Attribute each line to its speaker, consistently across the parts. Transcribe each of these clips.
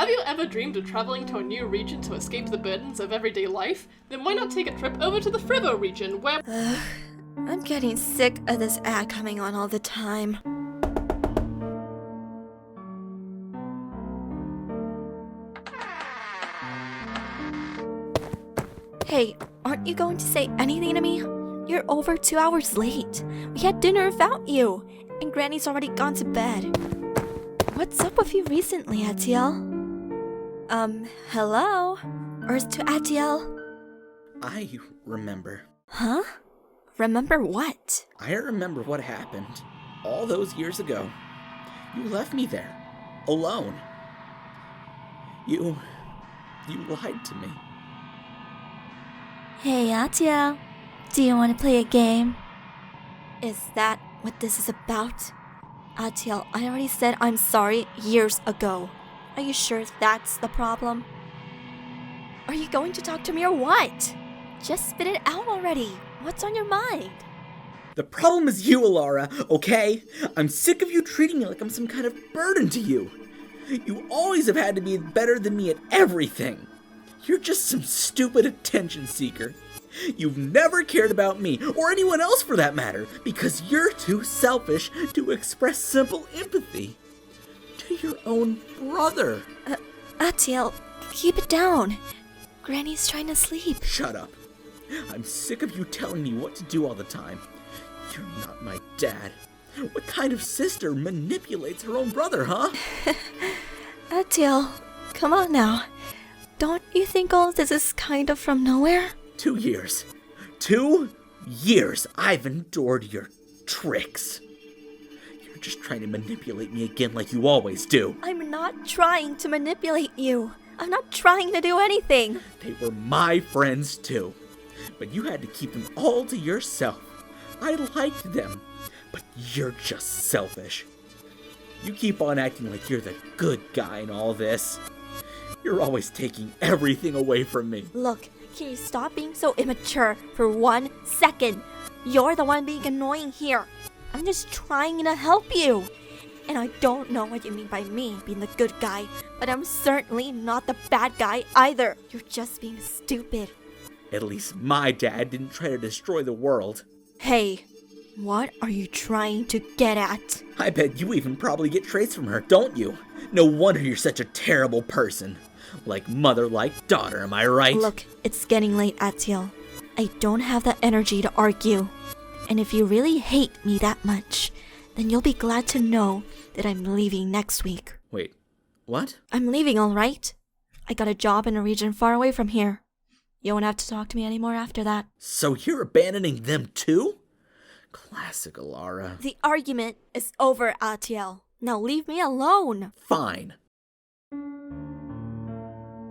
Speaker 1: Have you ever dreamed of traveling to a new region to escape the burdens of everyday life? Then why not take a trip over to the FILE0 region, where—
Speaker 2: I'm getting sick of this ad coming on all the time. Hey, aren't you going to say anything to me? You're over 2 hours late. We had dinner without you, and Granny's already gone to bed. What's up with you recently, Atiel? Hello? Or is it to Atiel?
Speaker 3: I remember.
Speaker 2: Huh? Remember what?
Speaker 3: I remember what happened all those years ago. You left me there, alone. You lied to me.
Speaker 2: Hey, Atiel. Do you want to play a game? Is that what this is about? Atiel, I already said I'm sorry years ago. Are you sure that's the problem? Are you going to talk to me or what? Just spit it out already. What's on your mind?
Speaker 3: The problem is you, Elara, okay? I'm sick of you treating me like I'm some kind of burden to you. You always have had to be better than me at everything. You're just some stupid attention seeker. You've never cared about me, or anyone else for that matter, because you're too selfish to express simple empathy to your own brother.
Speaker 2: Atiel, keep it down. Granny's trying to sleep.
Speaker 3: Shut up. I'm sick of you telling me what to do all the time. You're not my dad. What kind of sister manipulates her own brother, huh?
Speaker 2: Atiel, come on now. Don't you think all this is kind of from nowhere?
Speaker 3: 2 years. 2 years I've endured your tricks. You're just trying to manipulate me again like you always do.
Speaker 2: I'm not trying to manipulate you. I'm not trying to do anything.
Speaker 3: They were my friends too. But you had to keep them all to yourself. I liked them, but you're just selfish. You keep on acting like you're the good guy in all this. You're always taking everything away from me.
Speaker 2: Look, can you stop being so immature for 1 second? You're the one being annoying here. I'm just trying to help you. And I don't know what you mean by me being the good guy, but I'm certainly not the bad guy either. You're just being stupid.
Speaker 3: At least my dad didn't try to destroy the world.
Speaker 2: Hey, what are you trying to get at?
Speaker 3: I bet you even probably get traits from her, don't you? No wonder you're such a terrible person. Like mother, like daughter, am I right?
Speaker 2: Look, it's getting late, Atiel. I don't have the energy to argue. And if you really hate me that much, then you'll be glad to know that I'm leaving next week.
Speaker 3: Wait, what?
Speaker 2: I'm leaving, all right? I got a job in a region far away from here. You won't have to talk to me anymore after that.
Speaker 3: So you're abandoning them too? Classic Elara.
Speaker 2: The argument is over, Atiel. Now leave me alone.
Speaker 3: Fine.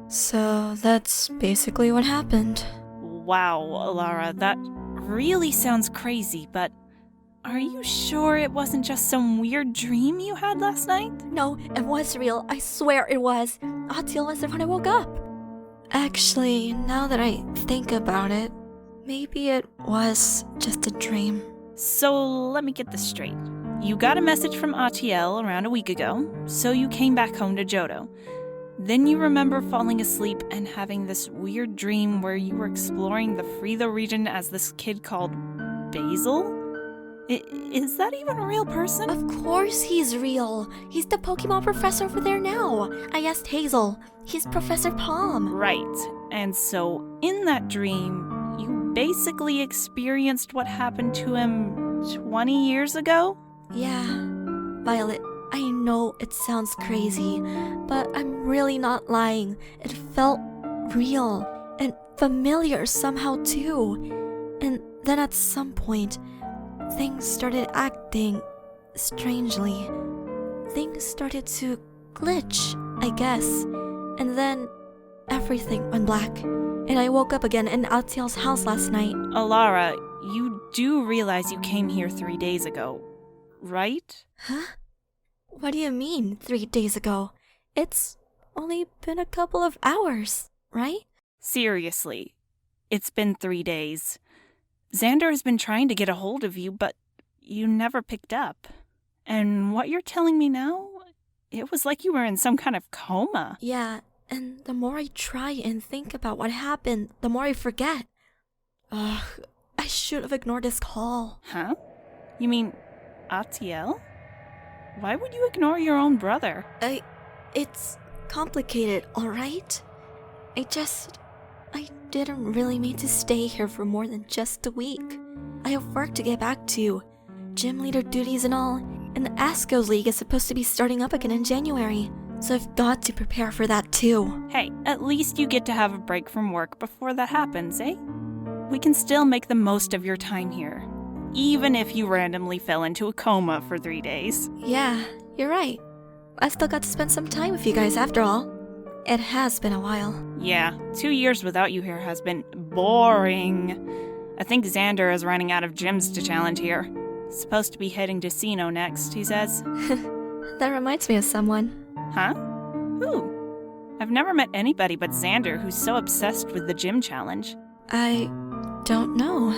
Speaker 2: So that's basically what happened.
Speaker 4: Wow, Elara, that really sounds crazy, but are you sure it wasn't just some weird dream you had last night?
Speaker 2: No, it was real. I swear it was. Atiel was there when I woke up. Actually, now that I think about it, maybe it was just a dream.
Speaker 4: So let me get this straight. You got a message from Atiel around a week ago, so you came back home to Johto. Then you remember falling asleep and having this weird dream where you were exploring the FILE0 region as this kid called Basil? Is that even a real person?
Speaker 2: Of course he's real. He's the Pokemon professor over there now. I asked Hazel. He's Professor Palm.
Speaker 4: Right. And so in that dream, you basically experienced what happened to him 20 years ago?
Speaker 2: Yeah. Violet, I know it sounds crazy, but I'm really not lying. It felt real and familiar somehow too. And then at some point, things started acting strangely. Things started to glitch, I guess. And then everything went black. And I woke up again in Atiel's house last night.
Speaker 4: Elara, you do realize you came here 3 days ago, right?
Speaker 2: Huh? What do you mean, 3 days ago? It's only been a couple of hours, right?
Speaker 4: Seriously, it's been 3 days. Xander has been trying to get a hold of you, but you never picked up. And what you're telling me now, It was like you were in some kind of coma.
Speaker 2: Yeah, and the more I try and think about what happened, the more I forget. Ugh, I should have ignored his call.
Speaker 4: Huh? You mean Atiel? Why would you ignore your own brother?
Speaker 2: It's complicated, alright? I didn't really mean to stay here for more than just a week. I have work to get back to, gym leader duties and all, and the Askos League is supposed to be starting up again in January, so I've got to prepare for that too.
Speaker 4: Hey, at least you get to have a break from work before that happens, eh? We can still make the most of your time here, even if you randomly fell into a coma for 3 days.
Speaker 2: Yeah, you're right. I still got to spend some time with you guys after all. It has been a while.
Speaker 4: Yeah, 2 years without you here has been boring. I think Xander is running out of gyms to challenge here. Supposed to be heading to Sino next, he says.
Speaker 2: That reminds me of someone.
Speaker 4: Huh? Who? I've never met anybody but Xander who's so obsessed with the gym challenge.
Speaker 2: I don't know.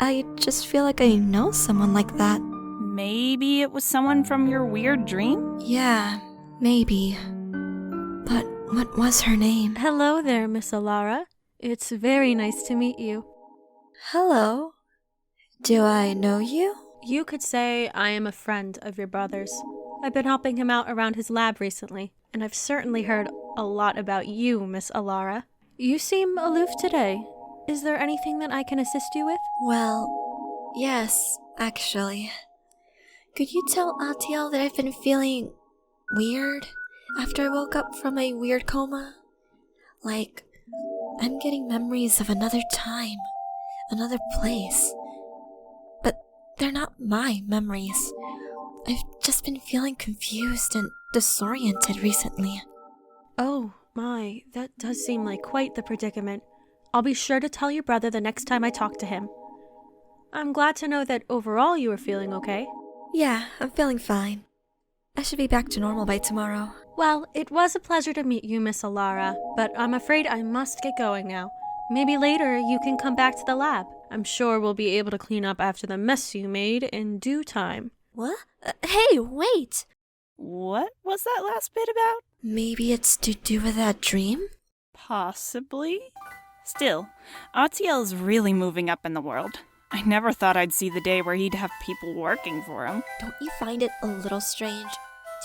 Speaker 2: I just feel like I know someone like that.
Speaker 4: Maybe it was someone from your weird dream?
Speaker 2: Yeah, maybe. But what was her name?
Speaker 5: Hello there, Miss Elara. It's very nice to meet you.
Speaker 2: Hello. Do I know you?
Speaker 5: You could say I am a friend of your brother's. I've been helping him out around his lab recently, and I've certainly heard a lot about you, Miss Elara. You seem aloof today. Is there anything that I can assist you with?
Speaker 2: Well, yes, actually. Could you tell Atiel that I've been feeling weird after I woke up from a weird coma? Like, I'm getting memories of another time, another place. But they're not my memories. I've just been feeling confused and disoriented recently.
Speaker 5: Oh, my, that does seem like quite the predicament. I'll be sure to tell your brother the next time I talk to him. I'm glad to know that overall you are feeling okay.
Speaker 2: Yeah, I'm feeling fine. I should be back to normal by tomorrow.
Speaker 5: Well, it was a pleasure to meet you, Miss Elara, but I'm afraid I must get going now. Maybe later you can come back to the lab. I'm sure we'll be able to clean up after the mess you made in due time.
Speaker 2: What? Hey, wait!
Speaker 4: What was that last bit about?
Speaker 2: Maybe it's to do with that dream?
Speaker 4: Possibly. Still, Atiel is really moving up in the world. I never thought I'd see the day where he'd have people working for him.
Speaker 2: Don't you find it a little strange?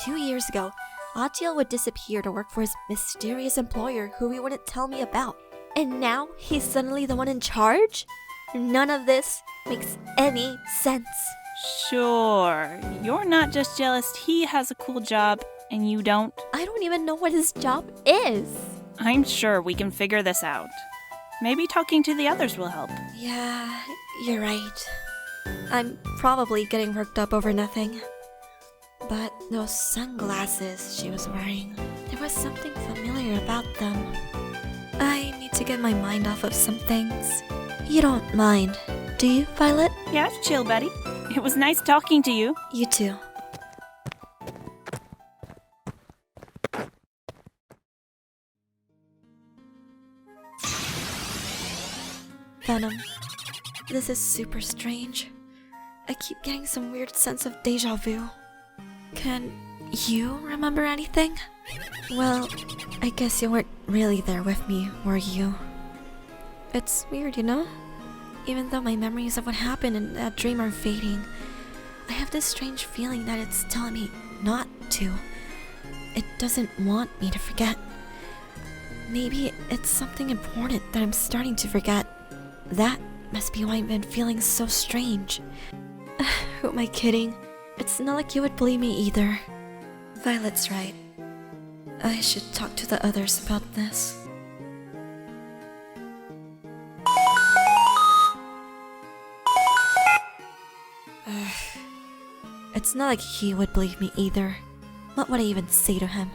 Speaker 2: 2 years ago, Atiel would disappear to work for his mysterious employer who he wouldn't tell me about. And now he's suddenly the one in charge? None of this makes any sense.
Speaker 4: Sure, you're not just jealous he has a cool job and you don't.
Speaker 2: I don't even know what his job is.
Speaker 4: I'm sure we can figure this out. Maybe talking to the others will help.
Speaker 2: Yeah, you're right. I'm probably getting worked up over nothing. But those sunglasses she was wearing, there was something familiar about them. I need to get my mind off of some things. You don't mind, do you, Violet?
Speaker 4: Yeah, chill, buddy. It was nice talking to you.
Speaker 2: You too. Venom, this is super strange. I keep getting some weird sense of deja vu. Can you remember anything? Well, I guess you weren't really there with me, were you? It's weird, you know? Even though my memories of what happened in that dream are fading, I have this strange feeling that it's telling me not to. It doesn't want me to forget. Maybe it's something important that I'm starting to forget. That must be why I've been feeling so strange. Who am I kidding? It's not like you would believe me either. Violet's right. I should talk to the others about this. It's not like he would believe me either. What would I even say to him?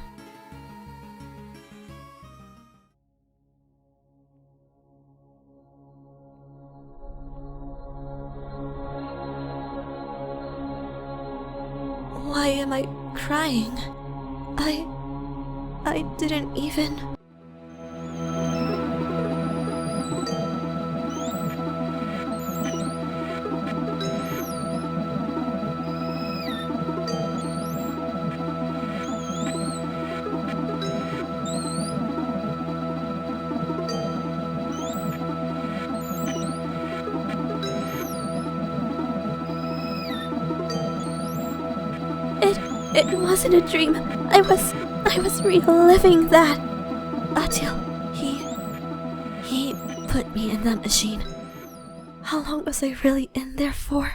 Speaker 2: Why am I crying? I didn't even... It wasn't a dream. I was reliving that. Atiel, he put me in that machine. How long was I really in there for?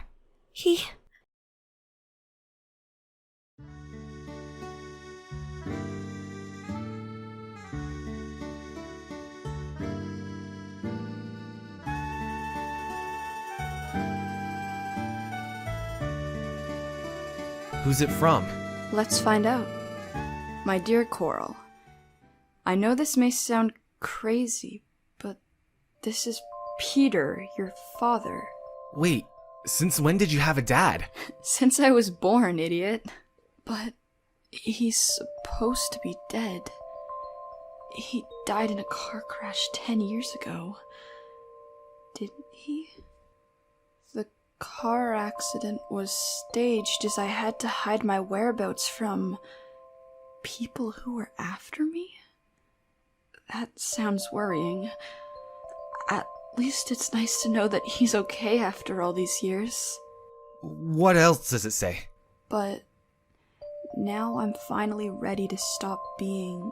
Speaker 6: Who's it from?
Speaker 7: Let's find out. My dear Coral, I know this may sound crazy, but this is Peter, your father.
Speaker 6: Wait, since when did you have a dad?
Speaker 7: Since I was born, idiot. But he's supposed to be dead. He died in a car crash 10 years ago. Didn't he? The car accident was staged as I had to hide my whereabouts from people who were after me? That sounds worrying. At least it's nice to know that he's okay after all these years.
Speaker 6: What else does it say?
Speaker 7: But now I'm finally ready to stop being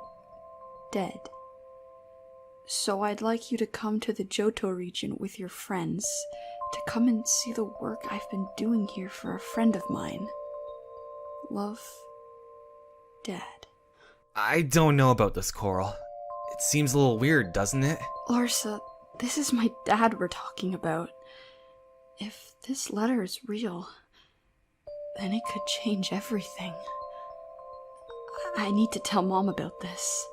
Speaker 7: dead. So I'd like you to come to the Johto region with your friends, to come and see the work I've been doing here for a friend of mine. Love, Dad.
Speaker 6: I don't know about this, Coral. It seems a little weird, doesn't it?
Speaker 7: Larsa, this is my dad we're talking about. If this letter is real, then it could change everything. I need to tell Mom about this.